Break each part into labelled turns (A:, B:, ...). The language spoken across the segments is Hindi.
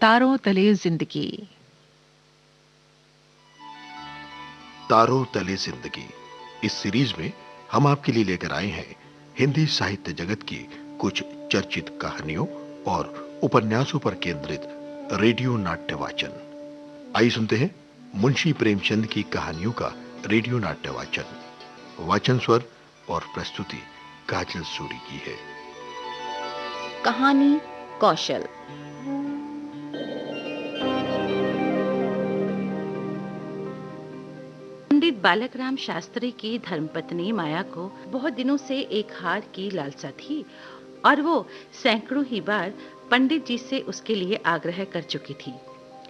A: तारों तले जिंदगी।
B: तारों तले जिंदगी इस सीरीज में हम आपके लिए लेकर आए हैं हिंदी साहित्य जगत की कुछ चर्चित कहानियों और उपन्यासों पर केंद्रित रेडियो नाट्य वाचन। आइए सुनते हैं मुंशी प्रेमचंद की कहानियों का रेडियो नाट्य वाचन। वाचन स्वर और प्रस्तुति काजल सूरी की है।
C: कहानी कौशल। पंडित बालकराम शास्त्री की धर्मपत्नी माया को बहुत दिनों से एक हार की लालसा थी और वो सैकड़ों ही बार पंडित जी से उसके लिए आग्रह कर चुकी थी,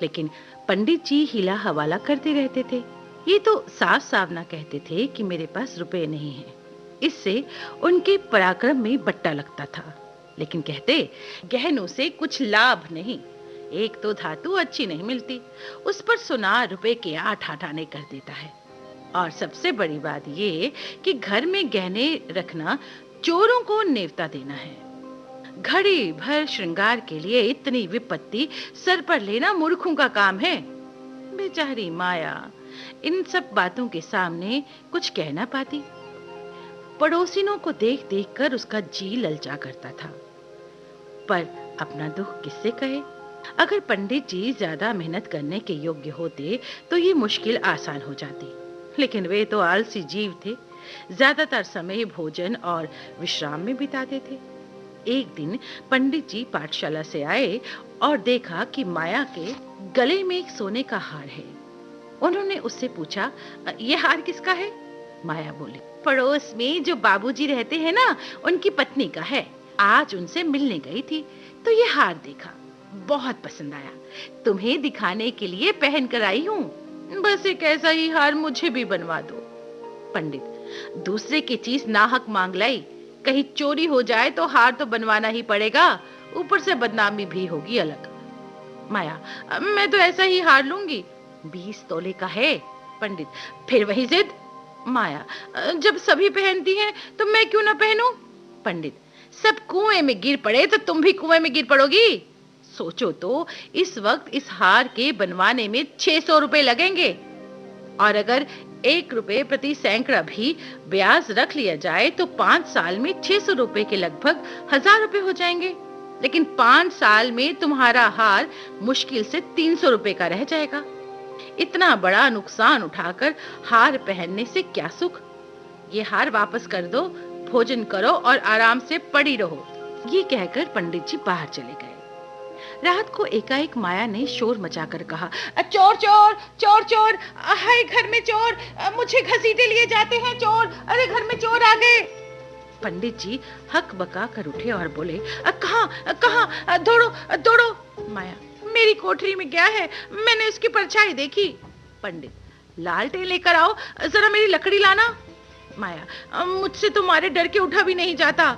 C: लेकिन पंडित जी हिला हवाला करते रहते थे। ये तो साफ साफ ना कहते थे कि मेरे पास रुपए नहीं हैं। इससे उनके पराक्रम में बट्टा लगता था, लेकिन कहते गहनों से कुछ लाभ नहीं। एक तो धातु अच्छी नहीं मिलती, उस पर सुनार रुपए के 8 आने कर देता है। और सबसे बड़ी बात ये कि घर में गहने रखना चोरों को नेवता देना है। घड़ी भर श्रृंगार के लिए इतनी विपत्ति सर पर लेना मूर्खों का काम है। बेचारी माया इन सब बातों के सामने कुछ कह ना पाती। पड़ोसिनों को देख देख कर उसका जी ललचा करता था, पर अपना दुख किससे कहे। अगर पंडित जी ज्यादा मेहनत करने के योग्य होते तो ये मुश्किल आसान हो जाती, लेकिन वे तो आलसी जीव थे। ज्यादातर समय भोजन और विश्राम में बिताते थे। एक दिन पंडित जी पाठशाला से आए और देखा कि माया के गले में एक सोने का हार है। उन्होंने उससे पूछा, यह हार किसका है? माया बोली, पड़ोस में जो बाबूजी रहते हैं ना, उनकी पत्नी का है। आज उनसे मिलने गई थी तो ये हार देखा, बहुत पसंद आया। तुम्हें दिखाने के लिए पहन कर आई हूँ। बस एक ऐसा ही हार मुझे भी बनवा दो। पंडित, दूसरे की चीज नाहक मांग लाई, कहीं चोरी हो जाए तो हार तो बनवाना ही पड़ेगा, ऊपर से बदनामी भी होगी अलग। माया, मैं तो ऐसा ही हार लूंगी, 20 तोले का है। पंडित, फिर वही जिद। माया, जब सभी पहनती हैं तो मैं क्यों ना पहनूं? पंडित, सब कुएं में गिर पड़े तो तुम भी कुएं में गिर पड़ोगी। सोचो तो, इस वक्त इस हार के बनवाने में 600 रुपए लगेंगे, और अगर 1 रुपए प्रति सैकड़ा भी ब्याज रख लिया जाए तो 5 साल में 600 रुपए के लगभग 1000 रुपए हो जाएंगे। लेकिन 5 साल में तुम्हारा हार मुश्किल से 300 रुपए का रह जाएगा। इतना बड़ा नुकसान उठाकर हार पहनने से क्या सुख। ये हार वापस कर दो, भोजन करो और आराम से पड़ी रहो। ये कहकर पंडित जी बाहर चले गए। रात को एकाएक माया ने शोर मचाकर कहा, चोर चोर चोर चोर, हाय घर में चोर, मुझे घसीटे लिए जाते हैं चोर, अरे घर में चोर आ गए। पंडित जी हक बका कर उठे और बोले, कहाँ कहाँ, दौड़ो दौड़ो। माया, मेरी कोठरी में क्या है, मैंने उसकी परछाई देखी। पंडित, लालटेन लेकर आओ, जरा मेरी लकड़ी लाना। माया, मुझसे तुम्हारे डर के उठा भी नहीं जाता।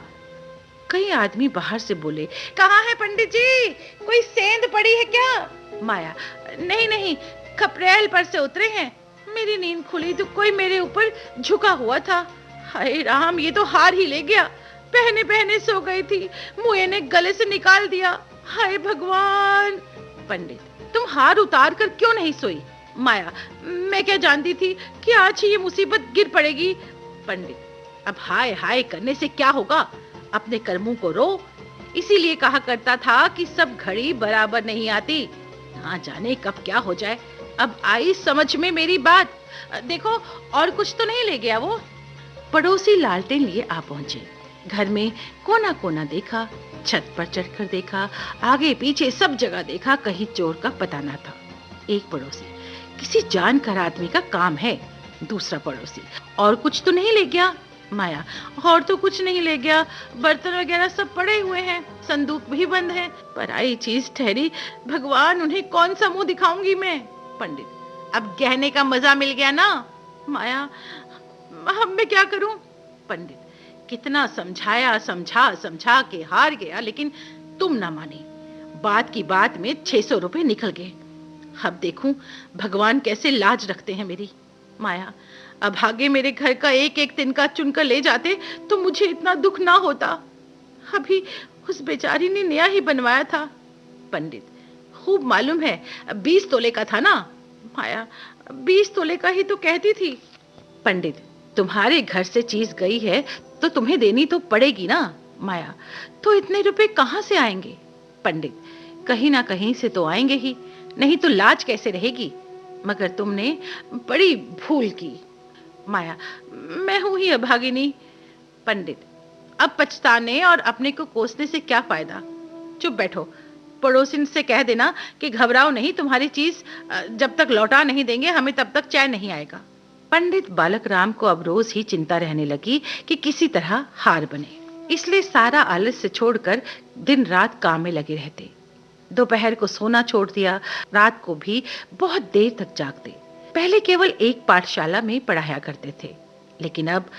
C: कई आदमी बाहर से बोले, कहाँ है पंडित जी, कोई सेंध पड़ी है क्या? माया, नहीं नहीं, खपरेल पर से उतरे हैं। मेरी नींद खुली तो कोई मेरे ऊपर झुका हुआ था। हाय राम, ये तो हार ही ले गया। पहने पहने सो गई थी, मुए ने गले से निकाल दिया। हाय भगवान। पंडित, तुम हार उतार कर क्यों नहीं सोई? माया, मैं क्या जानती थी कि आज ही ये मुसीबत गिर पड़ेगी। पंडित, अब हाय हाय करने से क्या होगा, अपने कर्मों को रो। इसीलिए कहा करता था कि सब घड़ी बराबर नहीं आती, ना जाने कब क्या हो जाए। अब आई समझ में मेरी बात। देखो, और कुछ तो नहीं ले गया वो? पड़ोसी लालटेन लिए आ पहुंचे। घर में कोना कोना देखा, छत पर चढ़कर देखा, आगे पीछे सब जगह देखा, कहीं चोर का पता ना था। एक पड़ोसी, किसी जानकार आदमी का काम है। दूसरा पड़ोसी, और कुछ तो नहीं ले गया? माया, और तो कुछ नहीं ले गया, बर्तन वगैरह सब पड़े हुए हैं, संदूक भी बंद है। पराई चीज ठहरी, भगवान उन्हें कौन सा मुंह दिखाऊंगी मैं? पंडित, अब गहने का मजा मिल गया ना। माया, अब मैं क्या करूं? पंडित, कितना समझाया, समझा समझा के हार गया, लेकिन तुम ना मानी। बात की बात में 600 रुपए निकल गए। अब देखूं भगवान कैसे लाज रखते हैं मेरी। माया, अब आगे मेरे घर का एक एक तिनका चुनकर ले जाते तो मुझे इतना दुख ना होता। अभी उस बेचारी ने नया ही बनवाया था। पंडित, खूब मालूम है, 20 तोले का था ना। माया, 20 तोले का ही तो कहती थी। पंडित, तुम्हारे घर से चीज गई है तो तुम्हें देनी तो पड़ेगी ना। माया, तो इतने रुपए कहाँ से आएंगे? पंडित, कहीं ना कहीं से तो आएंगे ही, नहीं तो लाज कैसे रहेगी। मगर तुमने बड़ी भूल की। माया, मैं हूं ही अभागिनी। पंडित, अब पछताने और अपने को कोसने से क्या फायदा। चुप बैठो। पड़ोसिन से कह देना कि घबराओ नहीं, तुम्हारी चीज जब तक लौटा नहीं देंगे हमें तब तक चैन नहीं आएगा। पंडित बालक राम को अब रोज ही चिंता रहने लगी कि किसी तरह हार बने, इसलिए सारा आलस्य छोड़कर दिन रात काम में लगे रहते। दोपहर को सोना छोड़ दिया, रात को भी बहुत देर तक जागते। पहले केवल एक पाठशाला में पढ़ाया करते थे, लेकिन अब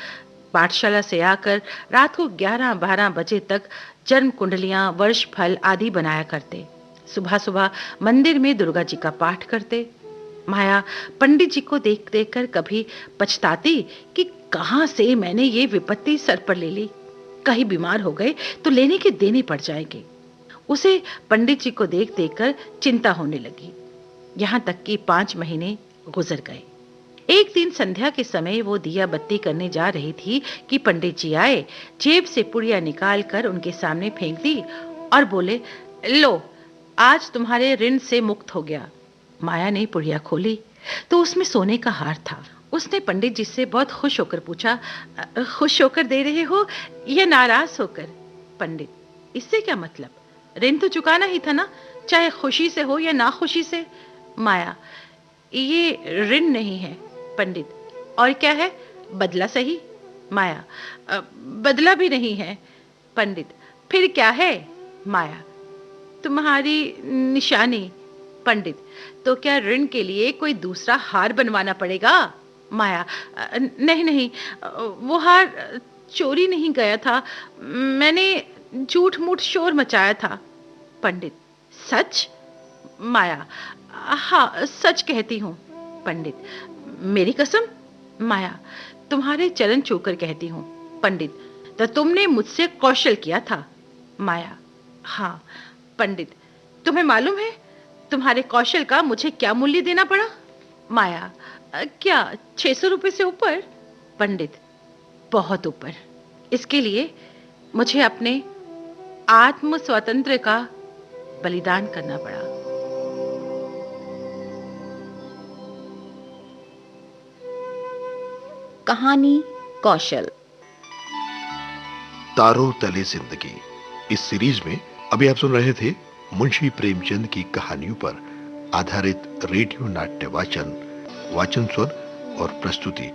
C: पाठशाला से आकर रात को 11-12 बजे तक जन्म कुंडलियां, वर्ष फल आदि बनाया करते। सुबह सुबह मंदिर में दुर्गा जी का पाठ करते। माया पंडित जी को देख देख कर कभी पछताती कि कहां से मैंने ये विपत्ति सर पर ले ली। कहीं बीमार हो गए तो लेने के देने पड़ जाएंगे। उसे पंडित जी को देख देख कर चिंता होने लगी। यहाँ तक कि 5 महीने गुजर गए। एक दिन संध्या के समय वो दिया बत्ती करने जा रही थी कि पंडित जी आए, जेब से पुड़िया निकाल कर उनके सामने फेंक दी और बोले, लो, आज तुम्हारे ऋण से मुक्त हो गया। माया ने पुड़िया खोली तो उसमें सोने का हार था। उसने पंडित जी से बहुत खुश होकर पूछा, खुश होकर दे रहे हो या नाराज होकर? पंडित, इससे क्या मतलब, ऋण तो चुकाना ही था ना, चाहे खुशी से हो या नाखुशी से। माया, ये ऋण नहीं है। पंडित, और क्या है? बदला सही। माया, बदला भी नहीं है। पंडित, फिर क्या है? माया, तुम्हारी निशानी। पंडित, तो क्या ऋण के लिए कोई दूसरा हार बनवाना पड़ेगा? माया, नहीं नहीं, वो हार चोरी नहीं गया था, मैंने झूठ मूठ शोर मचाया था। पंडित, सच? माया, हाँ सच कहती हूँ। पंडित, मेरी कसम? माया, तुम्हारे चरण छूकर कहती हूँ। पंडित, तो तुमने मुझसे कौशल किया था? माया, हाँ। पंडित, तुम्हें मालूम है तुम्हारे कौशल का मुझे क्या मूल्य देना पड़ा? माया, क्या 600 रुपए से ऊपर? पंडित, बहुत ऊपर। इसके लिए मुझे अपने आत्म स्वतंत्र का बलिदान करना पड़ा।
A: कहानी कौशल।
B: तारों तले जिंदगी, इस सीरीज में अभी आप सुन रहे थे मुंशी प्रेमचंद की कहानियों पर आधारित रेडियो नाट्य वाचन स्वर और प्रस्तुति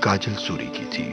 B: काजल सूरी की थी।